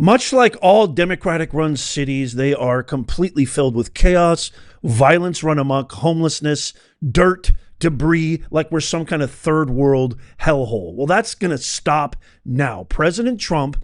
Much like all Democratic-run cities, they are completely filled with chaos, violence run amok, homelessness, dirt, debris, like we're some kind of third world hellhole. Well, that's going to stop now. President Trump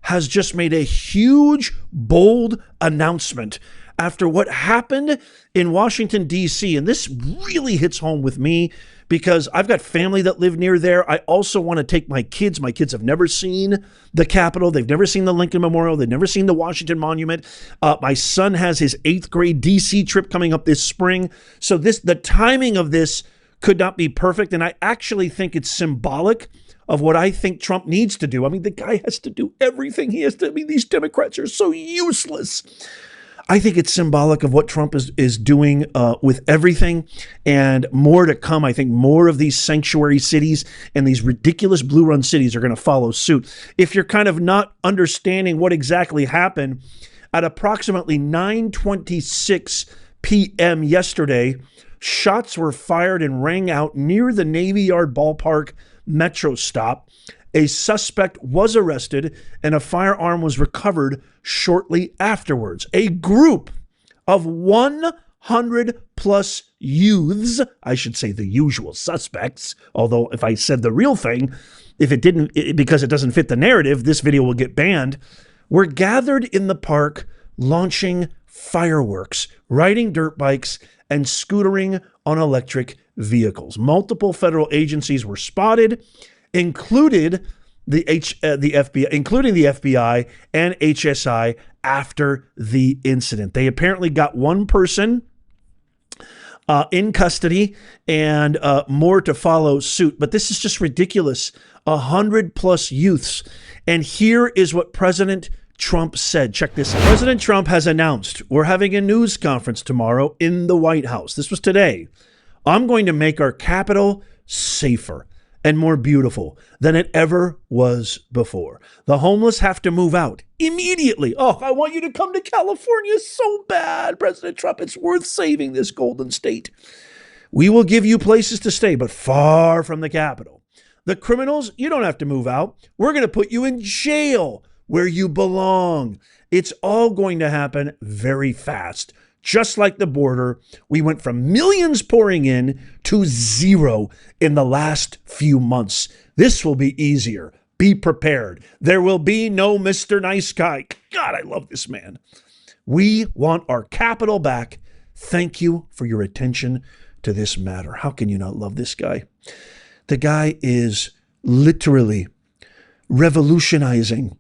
has just made a huge, bold announcement after what happened in Washington, D.C. And this really hits home with me because I've got family that live near there. I also want to take my kids. My kids have never seen the Capitol. They've never seen the Lincoln Memorial. They've never seen the Washington Monument. My son has his 8th grade D.C. trip coming up this spring. So the timing of this could not be perfect. And I actually think it's symbolic of what I think Trump needs to do. I mean, the guy has to do everything. He has to, these Democrats are so useless. I think it's symbolic of what Trump is doing with everything, and more to come. I think more of these sanctuary cities and these ridiculous blue run cities are going to follow suit. If you're kind of not understanding what exactly happened, at approximately 9:26 p.m. yesterday, shots were fired and rang out near the Navy Yard Ballpark metro stop. A suspect was arrested and a firearm was recovered shortly afterwards. A group of 100 plus youths, I should say the usual suspects, although if I said the real thing, because it doesn't fit the narrative, this video will get banned, were gathered in the park launching fireworks, riding dirt bikes, and scootering on electric vehicles. Multiple federal agencies were spotted, including the FBI and HSI after the incident. They apparently got one person in custody and more to follow suit. But this is just ridiculous. 100 plus youths. And here is what President Trump said. Check this out. President Trump has announced we're having a news conference tomorrow in the White House. This was today. I'm going to make our Capitol safer and more beautiful than it ever was before. The homeless have to move out immediately. Oh, I want you to come to California so bad, President Trump. It's worth saving this golden state. We will give you places to stay, but far from the Capitol. The criminals, you don't have to move out. We're going to put you in jail where you belong. It's all going to happen very fast. Just like the border, we went from millions pouring in to zero in the last few months. This will be easier. Be prepared. There will be no Mr. Nice Guy. God, I love this man. We want our Capitol back. Thank you for your attention to this matter. How can you not love this guy? The guy is literally revolutionizing,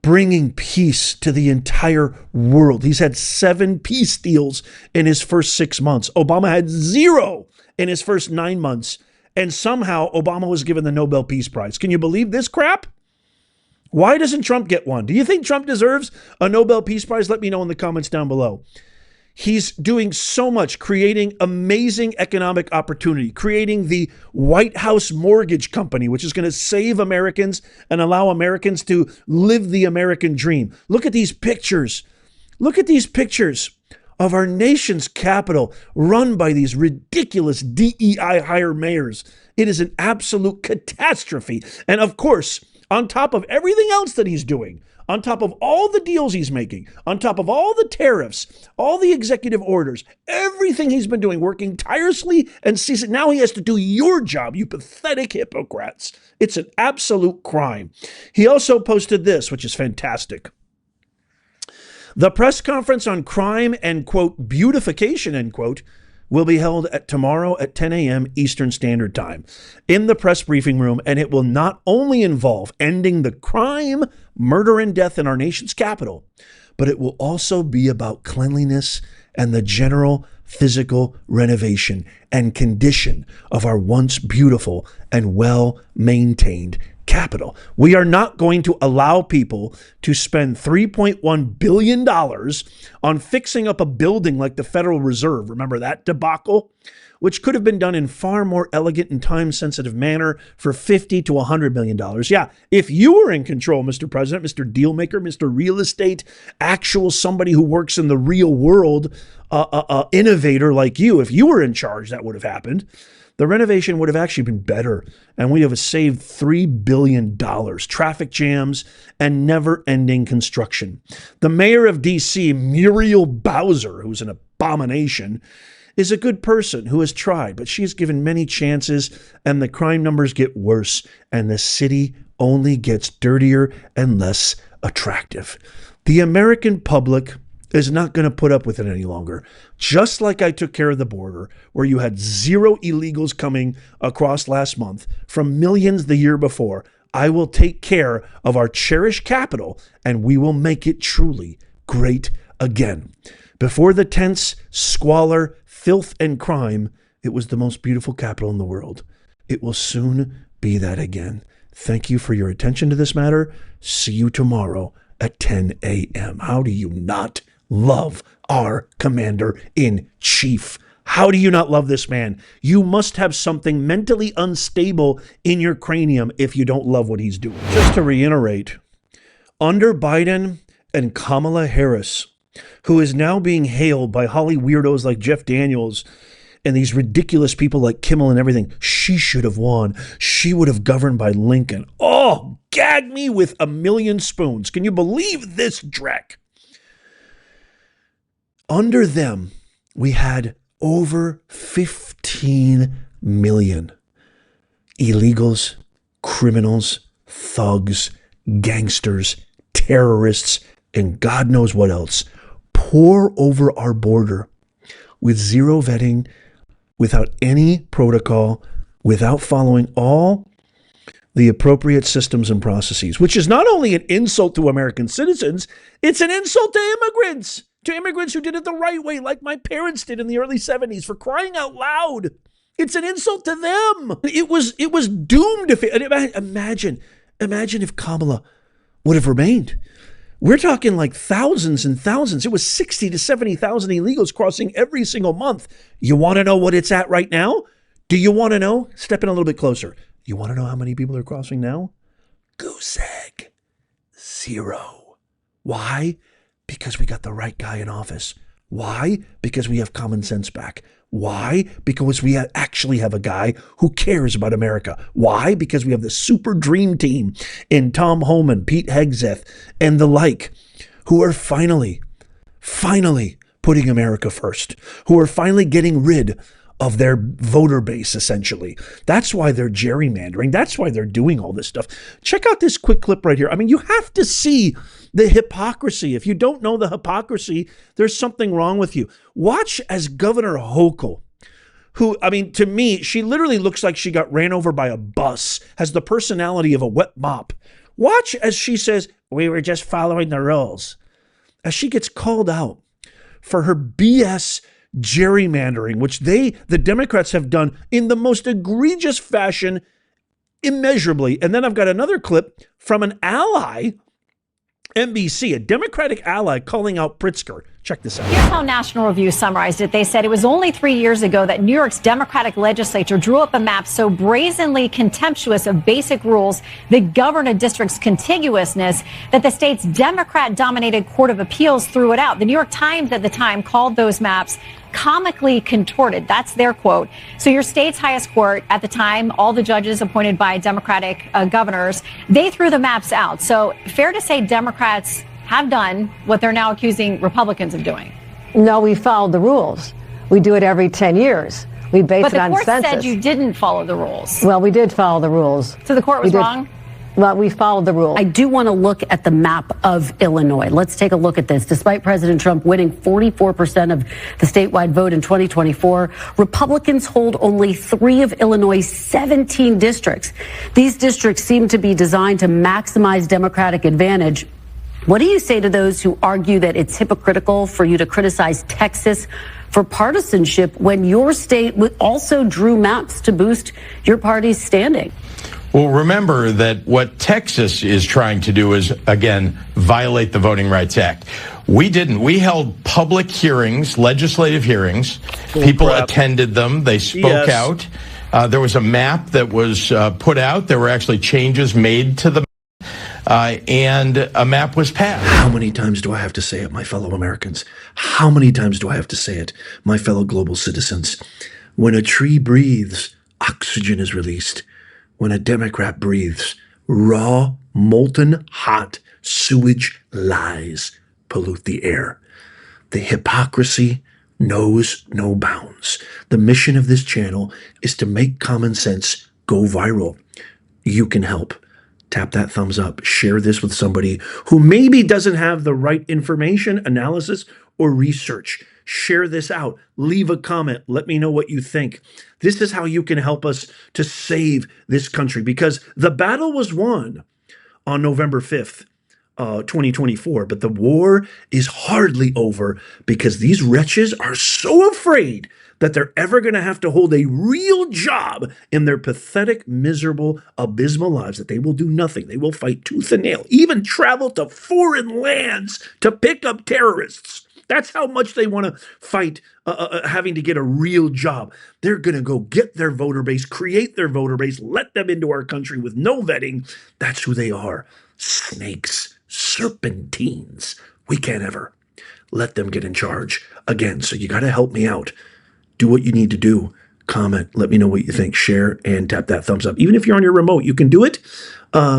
bringing peace to the entire world. He's had 7 peace deals in his first 6 months. Obama had 0 in his first 9 months. And somehow Obama was given the Nobel Peace Prize. Can you believe this crap? Why doesn't Trump get one? Do you think Trump deserves a Nobel Peace Prize? Let me know in the comments down below. He's doing so much, creating amazing economic opportunity, creating the White House Mortgage Company, which is going to save Americans and allow Americans to live the American dream. Look at these pictures. Look at these pictures of our nation's capital run by these ridiculous DEI hire mayors. It is an absolute catastrophe. And of course, on top of everything else that he's doing, on top of all the deals he's making, on top of all the tariffs, all the executive orders, everything he's been doing, working tirelessly and ceasing. Now he has to do your job, you pathetic hypocrites. It's an absolute crime. He also posted this, which is fantastic. The press conference on crime and, quote, beautification, end quote, will be held tomorrow at 10 a.m. Eastern Standard Time in the press briefing room, and it will not only involve ending the crime, murder, and death in our nation's capital, but it will also be about cleanliness and the general physical renovation and condition of our once beautiful and well-maintained capital. We are not going to allow people to spend $3.1 billion on fixing up a building like the Federal Reserve. Remember that debacle? Which could have been done in far more elegant and time-sensitive manner for $50 to $100 million. Yeah, if you were in control, Mr. President, Mr. Dealmaker, Mr. Real Estate, actual somebody who works in the real world, innovator like you, if you were in charge, that would have happened. the renovation would have actually been better, and we'd have saved $3 billion, traffic jams, and never-ending construction. The mayor of D.C., Muriel Bowser, who's an abomination, is a good person who has tried, but she has given many chances, and the crime numbers get worse, and the city only gets dirtier and less attractive. The American public is not going to put up with it any longer. Just like I took care of the border, where you had 0 illegals coming across last month from millions the year before, I will take care of our cherished capital, and we will make it truly great again. Before the tents, squalor, filth, and crime, it was the most beautiful capital in the world. It will soon be that again. Thank you for your attention to this matter. See you tomorrow at 10 a.m. How do you not love our commander-in-chief? How do you not love this man? You must have something mentally unstable in your cranium if you don't love what he's doing. Just to reiterate, under Biden and Kamala Harris, who is now being hailed by Holly weirdos like Jeff Daniels and these ridiculous people like Kimmel and everything, she should have won. She would have governed by Lincoln. Oh, gag me with a million spoons. Can you believe this dreck? Under them, we had over 15 million illegals, criminals, thugs, gangsters, terrorists, and God knows what else pour over our border with zero vetting, without any protocol, without following all the appropriate systems and processes, which is not only an insult to American citizens, it's an insult to immigrants who did it the right way, like my parents did in the early 70s, for crying out loud. It's an insult to them. It was doomed to fail. Imagine if Kamala would have remained. We're talking like thousands and thousands. It was 60 to 70,000 illegals crossing every single month. You want to know what it's at right now? Do you want to know? Step in a little bit closer. You want to know how many people are crossing now? Goose egg. 0. Why? Because we got the right guy in office. Why? Because we have common sense back. Why? Because we actually have a guy who cares about America. Why? Because we have the super dream team in Tom Homan, Pete Hegseth, and the like, who are finally putting America first, who are finally getting rid of their voter base, essentially. That's why they're gerrymandering. That's why they're doing all this stuff. Check out this quick clip right here. I mean, you have to see the hypocrisy. If you don't know the hypocrisy, there's something wrong with you. Watch as Governor Hochul, who, I mean, to me, she literally looks like she got ran over by a bus, has the personality of a wet mop. Watch as she says, "We were just following the rules," as she gets called out for her BS gerrymandering, which the Democrats have done in the most egregious fashion immeasurably. And then I've got another clip from an ally, NBC, a Democratic ally, calling out Pritzker. Check this out. Here's how National Review summarized it. They said it was only 3 years ago that New York's Democratic legislature drew up a map so brazenly contemptuous of basic rules that govern a district's contiguousness that the state's Democrat-dominated Court of Appeals threw it out. The New York Times at the time called those maps comically contorted. That's their quote. So your state's highest court at the time, all the judges appointed by Democratic governors, they threw the maps out. So fair to say Democrats have done what they're now accusing Republicans of doing. No, we followed the rules. We do it every 10 years. We base it on census. But the court said you didn't follow the rules. Well, we did follow the rules. So the court was wrong? Well, we followed the rules. I do want to look at the map of Illinois. Let's take a look at this. Despite President Trump winning 44% of the statewide vote in 2024, Republicans hold only 3 of Illinois' 17 districts. These districts seem to be designed to maximize Democratic advantage. What do you say to those who argue that it's hypocritical for you to criticize Texas for partisanship when your state also drew maps to boost your party's standing? Well, remember that what Texas is trying to do is, again, violate the Voting Rights Act. We didn't. We held public hearings, legislative hearings. People attended them. They spoke out. There was a map that was put out. There were actually changes made to the map, and a map was passed. How many times do I have to say it, my fellow Americans? How many times do I have to say it, my fellow global citizens? When a tree breathes, Oxygen is released when a Democrat breathes. Raw, molten hot sewage lies pollute the air. The hypocrisy knows no bounds. The mission of this channel is to make common sense go viral. You can help. Tap that thumbs up. Share this with somebody who maybe doesn't have the right information, analysis, or research. Share this out. Leave a comment. Let me know what you think. This is how you can help us to save this country, because the battle was won on November 5th. 2024, but the war is hardly over because these wretches are so afraid that they're ever going to have to hold a real job in their pathetic, miserable, abysmal lives that they will do nothing. They will fight tooth and nail, even travel to foreign lands to pick up terrorists. That's how much they want to fight having to get a real job. They're going to go get their voter base, create their voter base, let them into our country with no vetting. That's who they are. Snakes, serpentines. We can't ever let them get in charge again. So you got to help me out. Do what you need to do. Comment. Let me know what you think. Share and tap that thumbs up. Even if you're on your remote, you can do it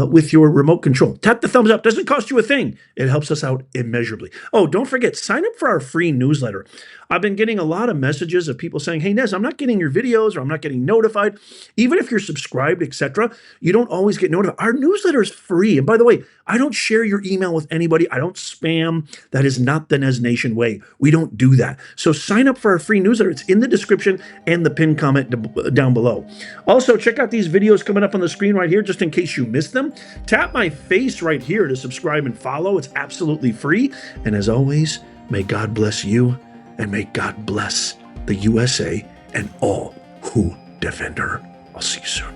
with your remote control. Tap the thumbs up. Doesn't cost you a thing. It helps us out immeasurably. Oh, don't forget, sign up for our free newsletter. I've been getting a lot of messages of people saying, hey, Nez, I'm not getting your videos, or I'm not getting notified. Even if you're subscribed, etc., you don't always get notified. Our newsletter is free. And by the way, I don't share your email with anybody. I don't spam. That is not the Nez Nation way. We don't do that. So sign up for our free newsletter. It's in the description and the pinned comment down below. Also, check out these videos coming up on the screen right here, just in case you missed them. Tap my face right here to subscribe and follow. It's absolutely free. And as always, may God bless you, and may God bless the USA and all who defend her. I'll see you soon.